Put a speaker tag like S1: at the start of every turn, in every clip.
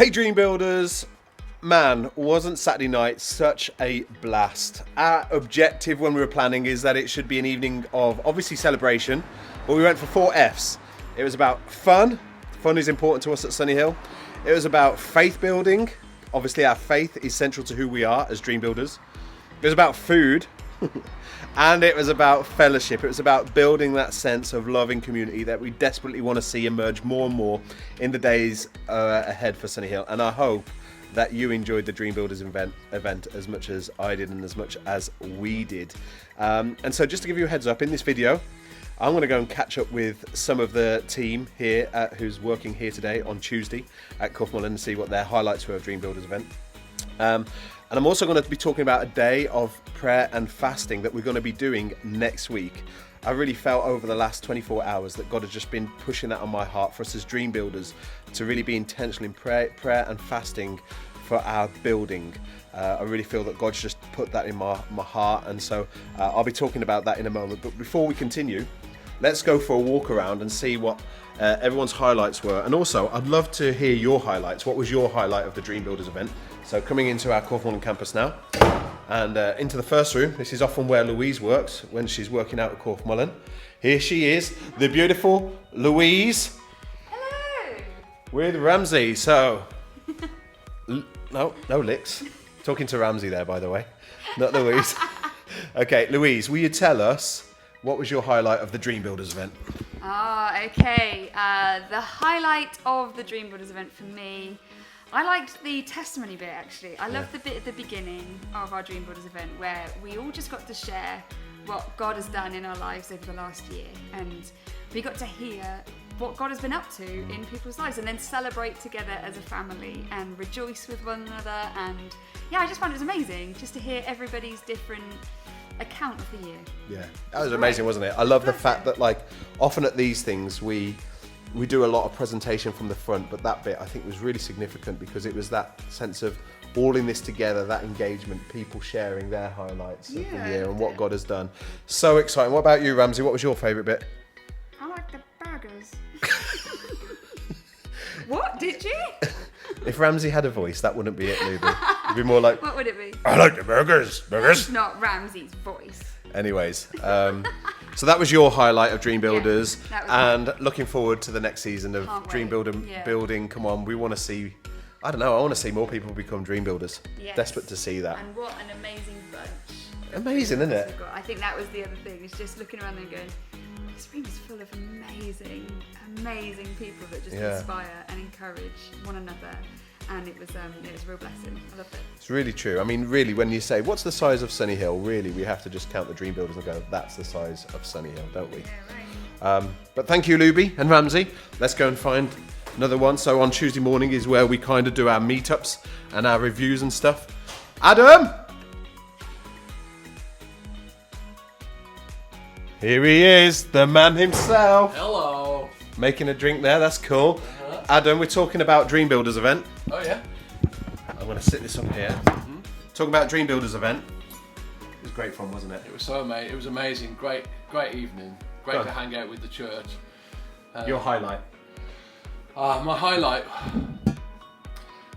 S1: Hey Dream Builders, man, wasn't Saturday night such a blast? Our objective when we were planning is that it should be an evening of obviously celebration, but we went for 4 F's. It was about fun is important to us at Sunny Hill. It was about faith building, obviously our faith is central to who we are as Dream Builders. It was about food, and it was about fellowship. It was about building that sense of loving community that we desperately want to see emerge more and more in the days ahead for Sunny Hill. And I hope that you enjoyed the Dream Builders event as much as I did and as much as we did. And so just to give you a heads up, in this video, I'm going to go and catch up with some of the team here who's working here today on Tuesday at Cwff Mullen and see what their highlights were of Dream Builders event. And I'm also going to be talking about a day of prayer and fasting that we're going to be doing next week. I really felt over the last 24 hours that God has just been pushing that on my heart for us as Dream Builders to really be intentional in prayer and fasting for our building. I really feel that God's just put that in my heart, and so I'll be talking about that in a moment. But before we continue, let's go for a walk around and see what everyone's highlights were. And also, I'd love to hear your highlights. What was your highlight of the Dream Builders event? So coming into our Cwff Mullen campus now, and into the first room. This is often where Louise works when she's working out at Cwff Mullen. Here she is, the beautiful Louise.
S2: Hello.
S1: With Ramsey. So, no licks. Talking to Ramsey there, by the way, not Louise. Okay, Louise, will you tell us what was your highlight of the Dream Builders event?
S2: Okay. The highlight of the Dream Builders event for me, I liked the testimony bit actually. I loved the bit at the beginning of our Dream Builders event where we all just got to share what God has done in our lives over the last year, and we got to hear what God has been up to in people's lives, and then celebrate together as a family and rejoice with one another. And yeah, I just found it was amazing just to hear everybody's different account of the year.
S1: Yeah, that was amazing, wasn't it? I love the fact that, like, often at these things we do a lot of presentation from the front, but that bit I think was really significant because it was that sense of all in this together, that engagement, people sharing their highlights of the year and what God has done. So exciting. What about you, Ramsey? What was your favourite bit?
S2: I like the burgers. What, did you?
S1: If Ramsey had a voice, that wouldn't be it, Luby. It'd be more like,
S2: What would it be?
S1: I like the burgers.
S2: It's not Ramsey's voice.
S1: Anyways, so that was your highlight of Dream Builders,
S2: that was
S1: and looking forward to the next season of
S2: Can't
S1: Dream
S2: wait.
S1: Building. Come on, we want to see, I don't know, I want to see more people become Dream Builders.
S2: Yes.
S1: Desperate to see that.
S2: And what an amazing bunch.
S1: Amazing, isn't it?
S2: We've got. I think that was the other thing, is just looking around and going, this room is full of amazing people that just inspire and encourage one another. And it was a real blessing. I loved it.
S1: It's really true. I mean, really, when you say, what's the size of Sunny Hill? Really, we have to just count the Dream Builders and go, that's the size of Sunny Hill, don't we?
S2: Yeah, right.
S1: But thank you, Luby and Ramsey. Let's go and find another one. So on Tuesday morning is where we kind of do our meetups and our reviews and stuff. Adam! Here he is, the man himself.
S3: Hello.
S1: Making a drink there, that's cool. Adam, we're talking about Dream Builders event.
S3: Oh yeah.
S1: I'm going to sit this up here. Talking about Dream Builders event. It was great fun, wasn't it?
S3: It was so amazing. It was amazing. Great evening. Great
S1: Good.
S3: to hang out with the church.
S1: Your highlight.
S3: My highlight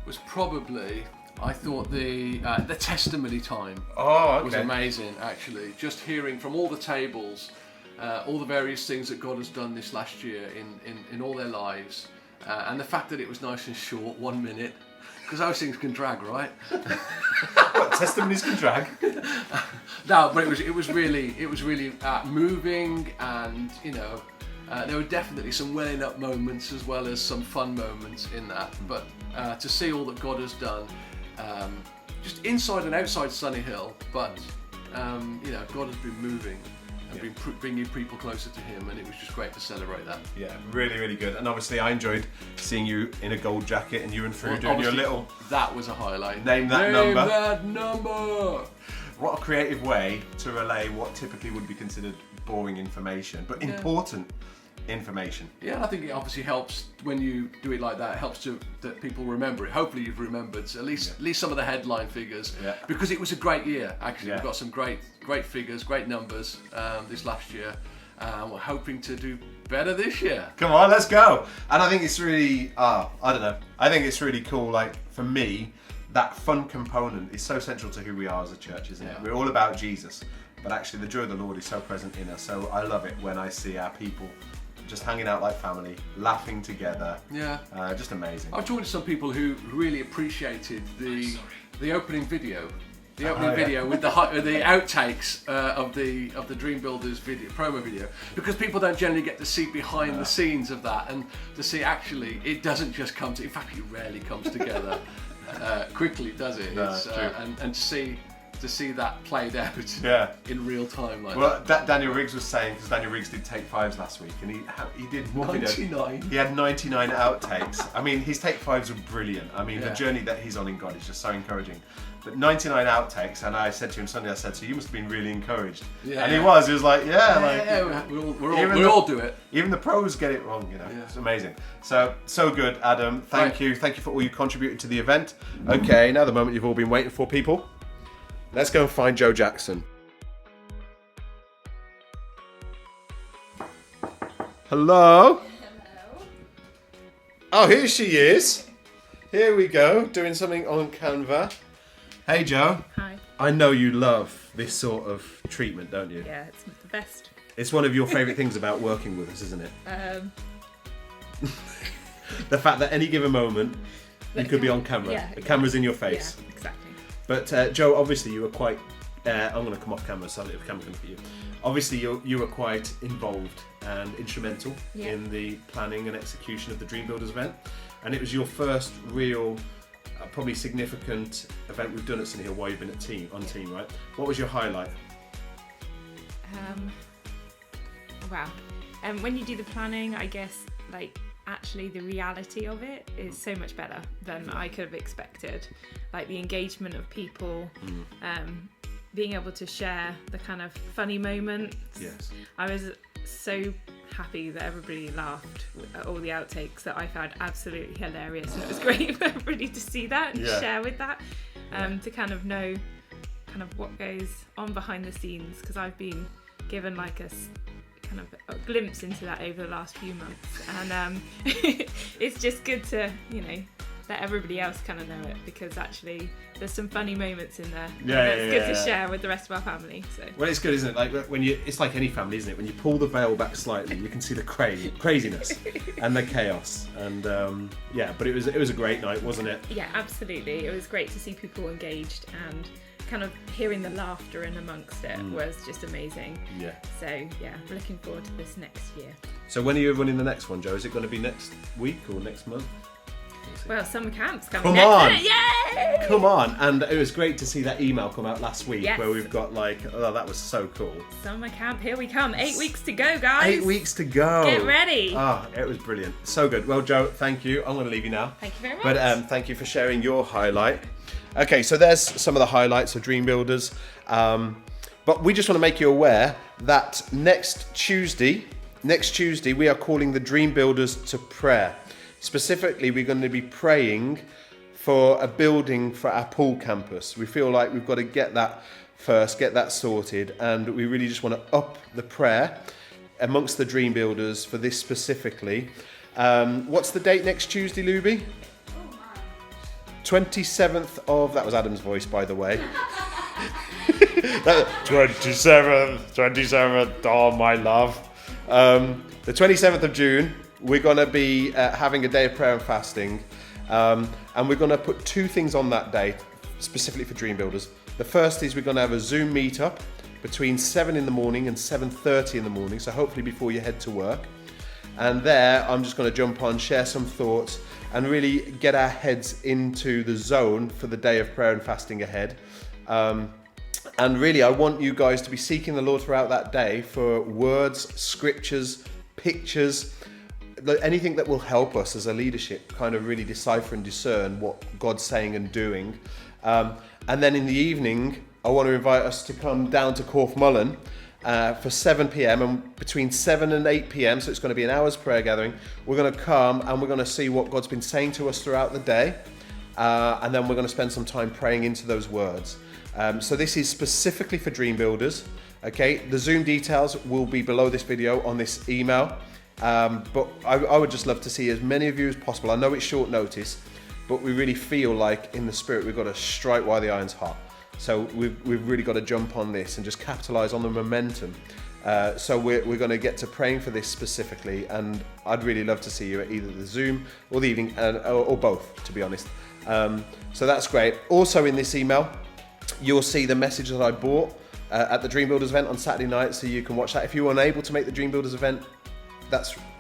S3: was probably, I thought the testimony time was amazing. Actually, just hearing from all the tables, all the various things that God has done this last year in all their lives. And the fact that it was nice and short, 1 minute, because those things can drag, right?
S1: What, testimonies can drag?
S3: No, but it was really moving, and there were definitely some welling up moments as well as some fun moments in that. But to see all that God has done, just inside and outside Sunny Hill, but God has been moving. And been bringing people closer to Him, and it was just great to celebrate that.
S1: Yeah, really, really good. And obviously, I enjoyed seeing you in a gold jacket and you and Fru doing your little.
S3: That was a highlight.
S1: Name that number.
S3: Name that number.
S1: What a creative way to relay what typically would be considered boring information, but important information.
S3: Yeah, and I think it obviously helps when you do it like that. It helps that people remember it. Hopefully, you've remembered at least some of the headline figures, because it was a great year. Actually, we've got some great figures, great numbers this last year. We're hoping to do better this year.
S1: Come on, let's go. And I think it's really, I don't know. I think it's really cool. Like, for me, that fun component is so central to who we are as a church, isn't it?
S3: Yeah.
S1: We're all about Jesus, but actually the joy of the Lord is so present in us. So I love it when I see our people just hanging out like family, laughing together.
S3: Yeah.
S1: Just amazing.
S3: I've talked to some people who really appreciated the opening video. The opening video with the outtakes of the Dream Builders video, promo video, because people don't generally get to see behind the scenes of that, and to see actually it doesn't just come to. In fact, it rarely comes together quickly, does it?
S1: No,
S3: It's,
S1: true.
S3: and to see that played out in real time like
S1: Well,
S3: that.
S1: Daniel Riggs was saying, because Daniel Riggs did take fives last week, and he did what video?
S3: 99.
S1: He had 99 outtakes. I mean, his take fives were brilliant. I mean, the
S3: Yeah.
S1: journey that he's on in God is just so encouraging. But 99 outtakes, and I said to him Sunday, I said, so you must have been really encouraged.
S3: Yeah.
S1: And he was like,
S3: We all do it.
S1: even the pros get it wrong, you know.
S3: Yeah.
S1: It's amazing. So good, Adam. Thank
S3: Right.
S1: you. Thank you for all you contributed to the event. Okay, now the moment you've all been waiting for, people. Let's go and find Joe Jackson. Hello? Oh, here she is. Here we go, doing something on Canva. Hey, Joe.
S4: Hi.
S1: I know you love this sort of treatment, don't you?
S4: Yeah, it's the best.
S1: It's one of your favourite things about working with us, isn't it? The fact that any given moment you could be on camera.
S4: Yeah,
S1: The camera's in your face.
S4: Yeah, exactly.
S1: But Joe, obviously you were quite. I'm going to come off camera so that the camera can look at you. Obviously, you were quite involved and instrumental in the planning and execution of the Dream Builders event, and it was your first real, probably significant event we've done at St Hill while you've been on team, right? What was your highlight?
S4: Wow. When you do the planning, I guess actually the reality of it is so much better than I could have expected. Like the engagement of people, being able to share the kind of funny moments.
S1: Yes.
S4: I was so happy that everybody laughed at all the outtakes that I found absolutely hilarious, and it was great for everybody to see that and share with that, to kind of know kind of what goes on behind the scenes, because I've been given like a kind of a glimpse into that over the last few months, and it's just good to let everybody else kind of know it, because actually there's some funny moments in there. It's good to share with the rest of our family. So.
S1: Well, it's good, isn't it? Like it's like any family, isn't it? When you pull the veil back slightly, you can see the craziness and the chaos. And but it was a great night, wasn't it?
S4: Yeah, absolutely. It was great to see people engaged, and kind of hearing the laughter in amongst it was just amazing.
S1: Yeah.
S4: So yeah, looking forward to this next year.
S1: So when are you running the next one, Joe? Is it going to be next week or next month?
S4: Well, summer camp's coming
S1: Come
S4: next.
S1: on!
S4: Yay!
S1: Come on! And it was great to see that email come out last week
S4: Yes.
S1: where we've got that was so cool.
S4: Summer camp, here we come. 8 weeks to go, guys.
S1: 8 weeks to go.
S4: Get ready.
S1: It was brilliant. So good. Well, Joe, thank you. I'm going to leave you now.
S4: Thank you very much.
S1: But thank you for sharing your highlight. Okay, so there's some of the highlights of Dream Builders. But we just want to make you aware that next Tuesday, we are calling the Dream Builders to prayer. Specifically, we're going to be praying for a building for our pool campus. We feel like we've got to get that first, get that sorted, and we really just want to up the prayer amongst the Dream Builders for this specifically. What's the date next Tuesday, Luby? 27th of... That was Adam's voice, by the way. 27th, oh my love. The 27th of June, we're going to be having a day of prayer and fasting. And we're going to put two things on that day, specifically for Dream Builders. The first is we're going to have a Zoom meetup between 7 in the morning and 7:30 in the morning, so hopefully before you head to work. And there, I'm just going to jump on, share some thoughts, and really get our heads into the zone for the day of prayer and fasting ahead. And really, I want you guys to be seeking the Lord throughout that day for words, scriptures, pictures, anything that will help us as a leadership kind of really decipher and discern what God's saying and doing. And then in the evening, I want to invite us to come down to Corfmullen for 7 p.m. and between 7 and 8 p.m, so it's going to be an hour's prayer gathering. We're going to come and we're going to see what God's been saying to us throughout the day, and then we're going to spend some time praying into those words. So this is specifically for Dream Builders. Okay, the Zoom details will be below this video on this email. But I would just love to see as many of you as possible. I know it's short notice, but we really feel like in the spirit we've got to strike while the iron's hot. So we've really got to jump on this and just capitalise on the momentum. So we're going to get to praying for this specifically, and I'd really love to see you at either the Zoom or the evening, or both, to be honest. So that's great. Also in this email, you'll see the message that I bought at the Dream Builders event on Saturday night, so you can watch that. If you were unable to make the Dream Builders event,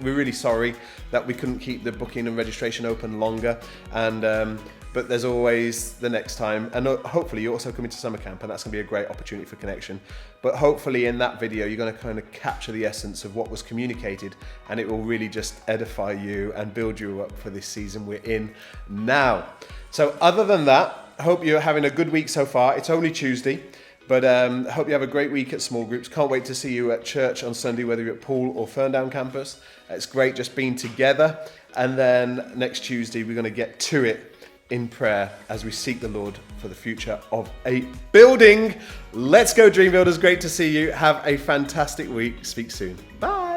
S1: we're really sorry that we couldn't keep the booking and registration open longer, and but there's always the next time, and hopefully you're also coming to summer camp, and that's going to be a great opportunity for connection. But hopefully in that video you're going to kind of capture the essence of what was communicated, and it will really just edify you and build you up for this season we're in now. So other than that, I hope you're having a good week so far. It's only Tuesday, but I hope you have a great week at small groups. Can't wait to see you at church on Sunday, whether you're at Poole or Ferndown campus. It's great just being together. And then next Tuesday, we're going to get to it in prayer as we seek the Lord for the future of a building. Let's go, Dream Builders. Great to see you. Have a fantastic week. Speak soon. Bye.